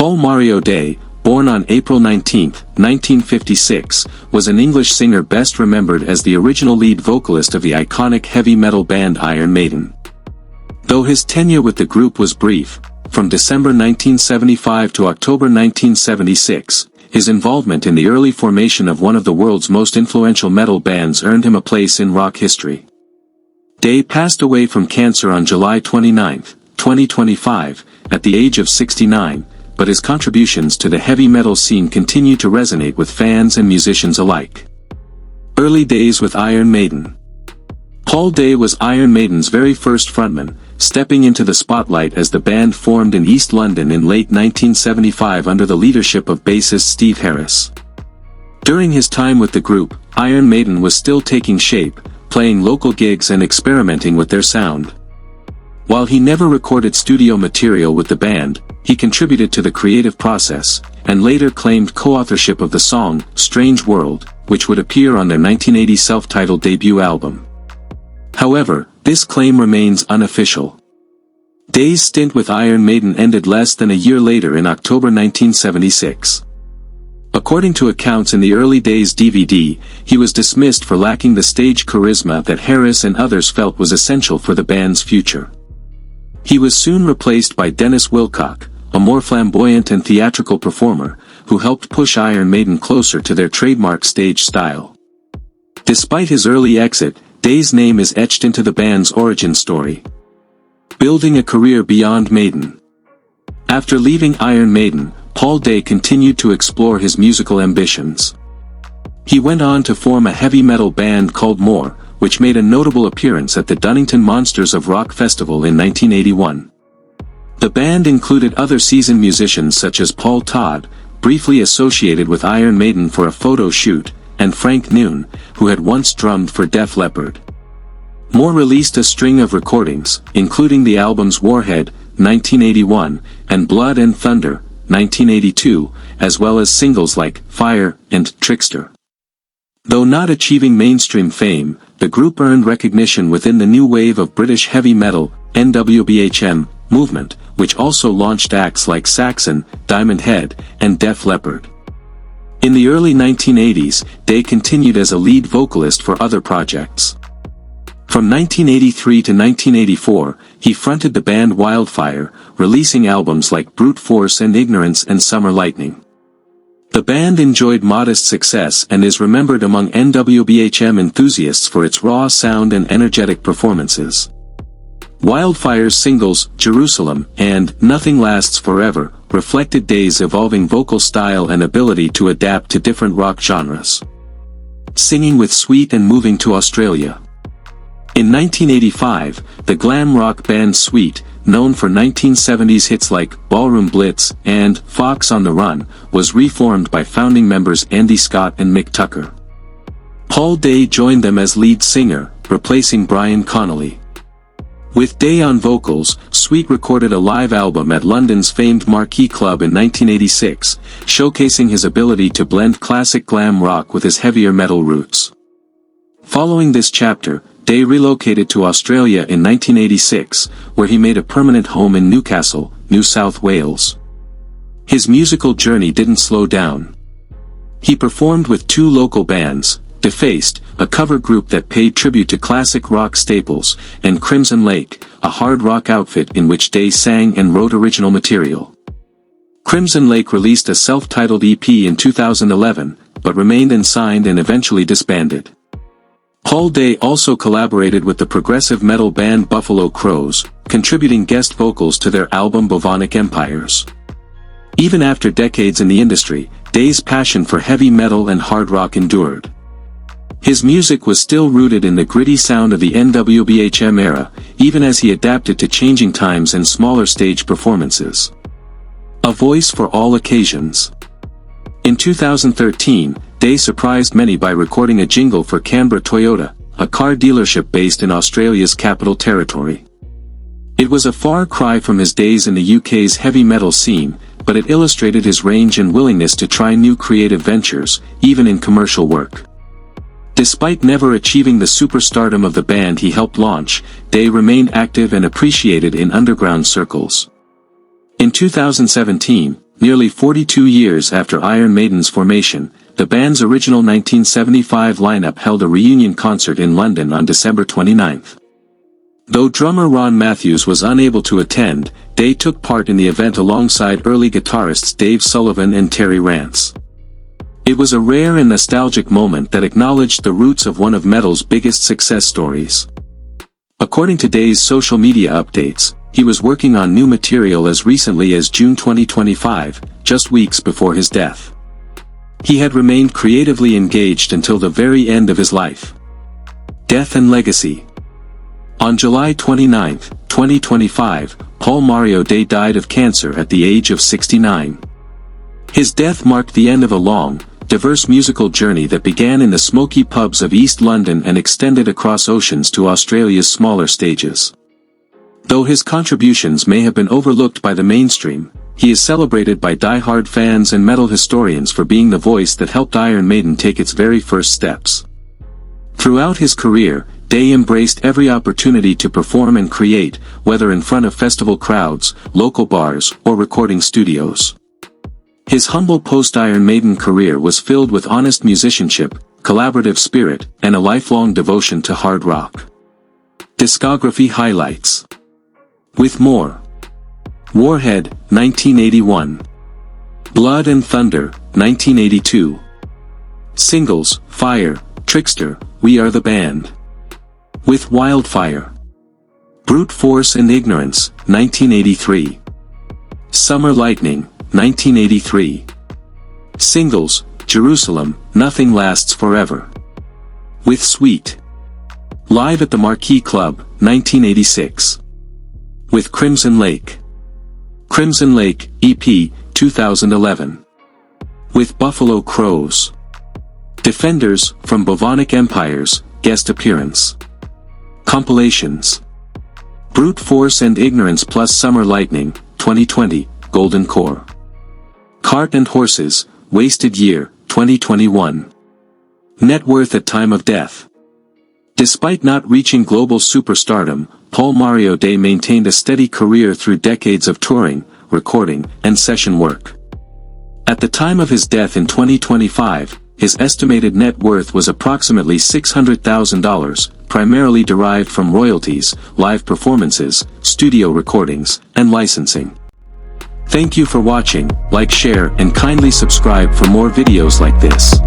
Paul Mario Day, born on April 19, 1956, was an English singer best remembered as the original lead vocalist of the iconic heavy metal band Iron Maiden. Though his tenure with the group was brief, from December 1975 to October 1976, his involvement in the early formation of one of the world's most influential metal bands earned him a place in rock history. Day passed away from cancer on July 29, 2025, at the age of 69, but his contributions to the heavy metal scene continue to resonate with fans and musicians alike. Early days with Iron Maiden. Paul Day was Iron Maiden's very first frontman, stepping into the spotlight as the band formed in East London in late 1975 under the leadership of bassist Steve Harris. During his time with the group, Iron Maiden was still taking shape, playing local gigs and experimenting with their sound. While he never recorded studio material with the band, he contributed to the creative process, and later claimed co-authorship of the song, Strange World, which would appear on their 1980 self-titled debut album. However, this claim remains unofficial. Day's stint with Iron Maiden ended less than a year later in October 1976. According to accounts in the Early Days DVD, he was dismissed for lacking the stage charisma that Harris and others felt was essential for the band's future. He was soon replaced by Dennis Wilcock, a more flamboyant and theatrical performer, who helped push Iron Maiden closer to their trademark stage style. Despite his early exit, Day's name is etched into the band's origin story. Building a career beyond Maiden. After leaving Iron Maiden, Paul Day continued to explore his musical ambitions. He went on to form a heavy metal band called More, which made a notable appearance at the Dunnington Monsters of Rock Festival in 1981. The band included other seasoned musicians such as Paul Todd, briefly associated with Iron Maiden for a photo shoot, and Frank Noon, who had once drummed for Def Leppard. More released a string of recordings, including the albums Warhead, 1981, and Blood and Thunder, 1982, as well as singles like Fire and Trickster. Though not achieving mainstream fame, the group earned recognition within the new wave of British heavy metal, NWBHM, movement, which also launched acts like Saxon, Diamond Head, and Def Leppard. In the early 1980s, Day continued as a lead vocalist for other projects. From 1983 to 1984, he fronted the band Wildfire, releasing albums like Brute Force and Ignorance and Summer Lightning. The band enjoyed modest success and is remembered among NWBHM enthusiasts for its raw sound and energetic performances. Wildfire's singles, Jerusalem, and Nothing Lasts Forever, reflected Day's evolving vocal style and ability to adapt to different rock genres. Singing with Sweet and moving to Australia. In 1985, the glam rock band Sweet, known for 1970s hits like Ballroom Blitz and Fox on the Run, was reformed by founding members Andy Scott and Mick Tucker. Paul Day joined them as lead singer, replacing Brian Connolly. With Day on vocals, Sweet recorded a live album at London's famed Marquee Club in 1986, showcasing his ability to blend classic glam rock with his heavier metal roots. Following this chapter, Day relocated to Australia in 1986, where he made a permanent home in Newcastle, New South Wales. His musical journey didn't slow down. He performed with two local bands, Defaced, a cover group that paid tribute to classic rock staples, and Crimson Lake, a hard rock outfit in which Day sang and wrote original material. Crimson Lake released a self-titled EP in 2011, but remained unsigned and eventually disbanded. Paul Day also collaborated with the progressive metal band Buffalo Crows, contributing guest vocals to their album Bubonic Empires. Even after decades in the industry, Day's passion for heavy metal and hard rock endured. His music was still rooted in the gritty sound of the NWBHM era, even as he adapted to changing times and smaller stage performances. A voice for all occasions. In 2013, Day surprised many by recording a jingle for Canberra Toyota, a car dealership based in Australia's Capital Territory. It was a far cry from his days in the UK's heavy metal scene, but it illustrated his range and willingness to try new creative ventures, even in commercial work. Despite never achieving the superstardom of the band he helped launch, Day remained active and appreciated in underground circles. In 2017, Nearly 42 years after Iron Maiden's formation, the band's original 1975 lineup held a reunion concert in London on December 29. Though drummer Ron Matthews was unable to attend, Day took part in the event alongside early guitarists Dave Sullivan and Terry Rance. It was a rare and nostalgic moment that acknowledged the roots of one of metal's biggest success stories. According to Day's social media updates, he was working on new material as recently as June 2025, just weeks before his death. He had remained creatively engaged until the very end of his life. Death and legacy. On July 29, 2025, Paul Mario Day died of cancer at the age of 69. His death marked the end of a long, diverse musical journey that began in the smoky pubs of East London and extended across oceans to Australia's smaller stages. Though his contributions may have been overlooked by the mainstream, he is celebrated by die-hard fans and metal historians for being the voice that helped Iron Maiden take its very first steps. Throughout his career, Day embraced every opportunity to perform and create, whether in front of festival crowds, local bars, or recording studios. His humble post-Iron Maiden career was filled with honest musicianship, collaborative spirit, and a lifelong devotion to hard rock. Discography highlights. With More. Warhead, 1981. Blood and Thunder, 1982. Singles, Fire, Trickster, We Are the Band. With Wildfire. Brute Force and Ignorance, 1983. Summer Lightning, 1983. Singles, Jerusalem, Nothing Lasts Forever. With Sweet. Live at the Marquee Club, 1986. With Crimson Lake. Crimson Lake, EP, 2011. With Buffalo Crows. Defenders, from Bovonic Empires, guest appearance. Compilations. Brute Force and Ignorance plus Summer Lightning, 2020, Golden Core. Cart and Horses, Wasted Year, 2021. Net worth at time of death. Despite not reaching global superstardom, Paul Mario Day maintained a steady career through decades of touring, recording, and session work. At the time of his death in 2025, his estimated net worth was approximately $600,000, primarily derived from royalties, live performances, studio recordings, and licensing. Thank you for watching, like, share, and kindly subscribe for more videos like this.